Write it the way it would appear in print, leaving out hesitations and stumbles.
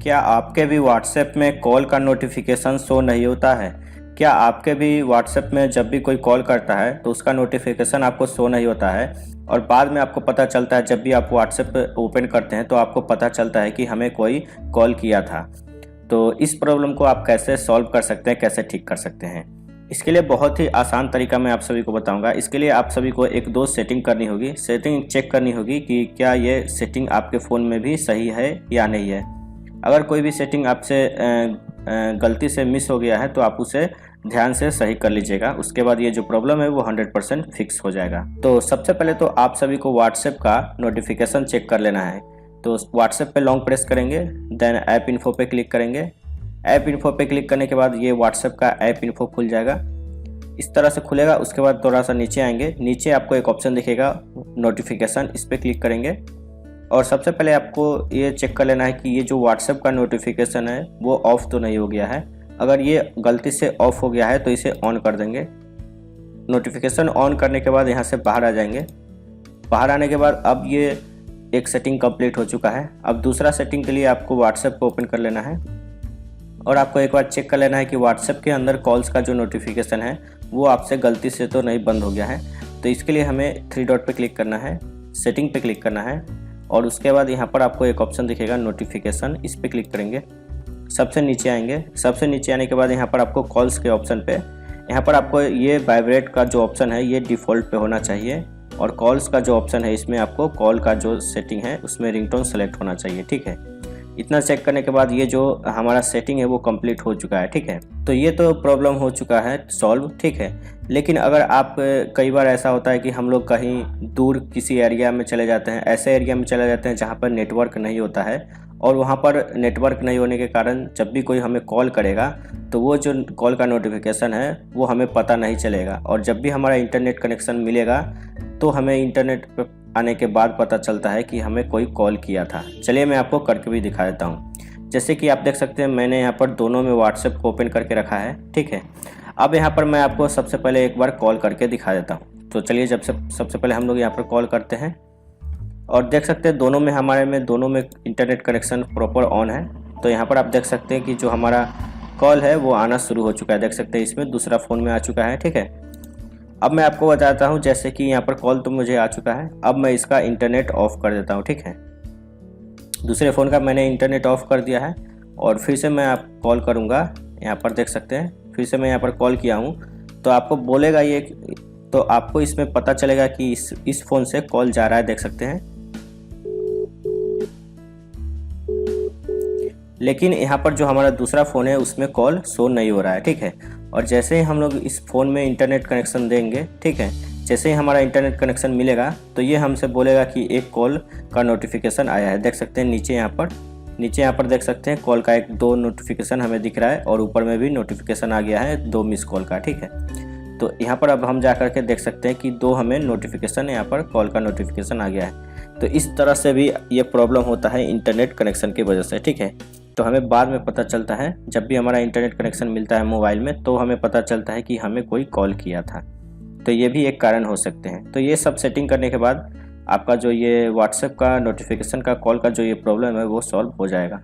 क्या आपके भी व्हाट्सएप में कॉल का नोटिफिकेशन शो नहीं होता है? क्या आपके भी व्हाट्सएप में जब भी कोई कॉल करता है तो उसका नोटिफिकेशन आपको शो नहीं होता है और बाद में आपको पता चलता है, जब भी आप व्हाट्सएप ओपन करते हैं तो आपको पता चलता है कि हमें कोई कॉल किया था। तो इस प्रॉब्लम को आप कैसे सॉल्व कर सकते हैं, कैसे ठीक कर सकते हैं? इसके लिए बहुत ही आसान तरीका मैं आप सभी को बताऊंगा। इसके लिए आप सभी को एक दो सेटिंग करनी होगी, सेटिंग चेक करनी होगी कि क्या ये सेटिंग आपके फ़ोन में भी सही है या नहीं है। अगर कोई भी सेटिंग आपसे गलती से मिस हो गया है तो आप उसे ध्यान से सही कर लीजिएगा। उसके बाद ये जो प्रॉब्लम है वो 100% फिक्स हो जाएगा। तो सबसे पहले तो आप सभी को व्हाट्सएप का नोटिफिकेशन चेक कर लेना है। तो व्हाट्सएप पे लॉन्ग प्रेस करेंगे, देन ऐप इन्फो पे क्लिक करेंगे। ऐप इन्फो पे क्लिक करने के बाद ये व्हाट्सएप का ऐप इन्फो खुल जाएगा, इस तरह से खुलेगा। उसके बाद थोड़ा सा नीचे आएंगे, नीचे आपको एक ऑप्शन दिखेगा नोटिफिकेशन, इस पर क्लिक करेंगे। और सबसे पहले आपको ये चेक कर लेना है कि ये जो व्हाट्सएप का नोटिफिकेशन है वो ऑफ तो नहीं हो गया है। अगर ये गलती से ऑफ हो गया है तो इसे ऑन कर देंगे। नोटिफिकेशन ऑन करने के बाद यहाँ से बाहर आ जाएंगे। बाहर आने के बाद अब ये एक सेटिंग कंप्लीट हो चुका है। अब दूसरा सेटिंग के लिए आपको व्हाट्सएप को ओपन कर लेना है और आपको एक बार चेक कर लेना है कि व्हाट्सएप के अंदर कॉल्स का जो नोटिफिकेशन है वो आपसे गलती से तो नहीं बंद हो गया है। तो इसके लिए हमें थ्री डॉट पे क्लिक करना है, सेटिंग पे क्लिक करना है और उसके बाद यहाँ पर आपको एक ऑप्शन दिखेगा नोटिफिकेशन, इस पर क्लिक करेंगे। सबसे नीचे आएंगे, सबसे नीचे आने के बाद यहाँ पर आपको कॉल्स के ऑप्शन पे, यहाँ पर आपको ये वाइब्रेट का जो ऑप्शन है ये डिफ़ॉल्ट पे होना चाहिए और कॉल्स का जो ऑप्शन है इसमें आपको कॉल का जो सेटिंग है उसमें रिंगटोन सेलेक्ट होना चाहिए। ठीक है, इतना चेक करने के बाद ये जो हमारा सेटिंग है वो कंप्लीट हो चुका है। ठीक है, तो ये तो प्रॉब्लम हो चुका है सॉल्व। ठीक है, लेकिन अगर आप कई बार ऐसा होता है कि हम लोग कहीं दूर किसी एरिया में चले जाते हैं, ऐसे एरिया में चले जाते हैं जहाँ पर नेटवर्क नहीं होता है और वहाँ पर नेटवर्क नहीं होने के कारण जब भी कोई हमें कॉल करेगा तो वो जो कॉल का नोटिफिकेशन है वो हमें पता नहीं चलेगा और जब भी हमारा इंटरनेट कनेक्शन मिलेगा तो हमें इंटरनेट पर आने के बाद पता चलता है कि हमें कोई कॉल किया था। चलिए मैं आपको करके भी दिखा देता हूँ। जैसे कि आप देख सकते हैं मैंने यहाँ पर दोनों में व्हाट्सएप को ओपन करके रखा है। ठीक है, अब यहाँ पर मैं आपको सबसे पहले एक बार कॉल करके दिखा देता हूँ। तो चलिए सबसे पहले हम लोग यहाँ पर कॉल करते हैं और देख सकते हैं दोनों में इंटरनेट कनेक्शन प्रॉपर ऑन है। तो यहाँ पर आप देख सकते हैं कि जो हमारा कॉल है वो आना शुरू हो चुका है। देख सकते हैं इसमें दूसरा फ़ोन में आ चुका है। ठीक है, अब मैं आपको बताता हूँ, जैसे कि यहाँ पर कॉल तो मुझे आ चुका है, अब मैं इसका इंटरनेट ऑफ़ कर देता हूँ। ठीक है, दूसरे फ़ोन का मैंने इंटरनेट ऑफ़ कर दिया है और फिर से मैं आप कॉल करूँगा। यहाँ पर देख सकते हैं फिर से मैं यहाँ पर कॉल किया हूँ तो आपको बोलेगा ये, तो आपको इसमें पता चलेगा कि इस फ़ोन से कॉल जा रहा है। देख सकते हैं, लेकिन यहाँ पर जो हमारा दूसरा फ़ोन है उसमें कॉल शो नहीं हो रहा है। ठीक है, और जैसे ही हम लोग इस फ़ोन में इंटरनेट कनेक्शन देंगे, ठीक है, जैसे ही हमारा इंटरनेट कनेक्शन मिलेगा तो ये हमसे बोलेगा कि एक कॉल का नोटिफिकेशन आया है। देख सकते हैं नीचे यहाँ पर देख सकते हैं कॉल का दो नोटिफिकेशन हमें दिख रहा है और ऊपर में भी नोटिफिकेशन आ गया है 2 मिस कॉल का। ठीक है, तो यहाँ पर अब हम जा कर के देख सकते हैं कि 2 हमें नोटिफिकेशन, यहाँ पर कॉल का नोटिफिकेशन आ गया है। तो इस तरह से भी ये प्रॉब्लम होता है इंटरनेट कनेक्शन की वजह से। ठीक है, तो हमें बाद में पता चलता है, जब भी हमारा इंटरनेट कनेक्शन मिलता है मोबाइल में तो हमें पता चलता है कि हमें कोई कॉल किया था। तो ये भी एक कारण हो सकते हैं। तो ये सब सेटिंग करने के बाद आपका जो ये व्हाट्सएप का नोटिफिकेशन का कॉल का जो ये प्रॉब्लम है वो सॉल्व हो जाएगा।